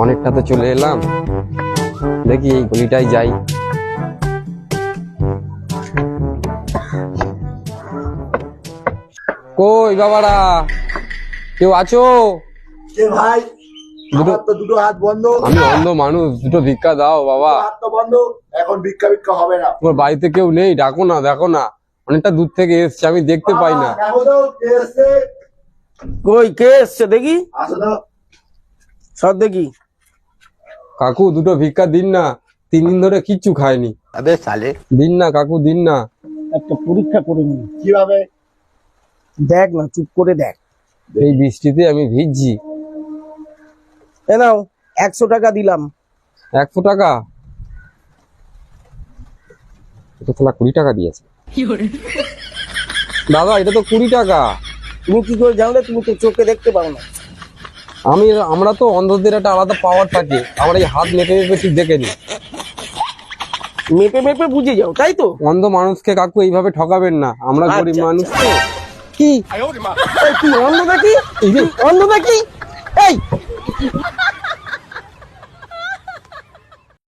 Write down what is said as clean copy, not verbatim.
অনেকটা তো চলে এলাম, দেখি এই গলিটাই যাই। কই বাবারা, কেউ আছো? ভাই দুটো আমার তো দুটো হাত বন্ধ। আমি অন্ধ মানুষ, দুটো ভিক্ষা দাও বাবা। হাত তো বন্ধ, এখন ভিক্ষা ভিক্ষা হবে না। তোমার বাড়িতে কেউ নেই? ডাকো না, দেখো না, অনেকটা দূর থেকে এসছে, আমি দেখতে পাই না। দেখো তো কে এসছে। কই কে এসছে দেখি, আসো তো। সব দেখি। কাকু দুটো ভিক্ষা দিন না, 3 দিন ধরে কিচ্ছু খাইনি। আবে সালে দিন না কাকু, দিন না। একটা পরীক্ষা করে নি, কিভাবে? দেখ না, চুপ করে দেখ। এই বৃষ্টিতে আমি ভিজছি। এ নাও 100 টাকা দিলাম। 100 টাকা? এটা তো 20 টাকা দিয়েছে দাদা, এটা তো 20 টাকা। তুমি কি করে জানলে? তুমি তো চোখে দেখতে পাও না। আমরা তো অন্ধদের একটা আলাদা পাওয়ার থাকে, আমরা এই হাত মেপে মেপে ঠিক দেখে নি। মেপে মেপে বুঝে যাও, তাই তো? অন্ধ মানুষকে কাকু এইভাবে ঠকাবেন না, আমরা গরিব আচ্ছা, মানুষ তো। কি এই, তুই অন্ধ নাকি? এই যে অন্ধ নাকি? এই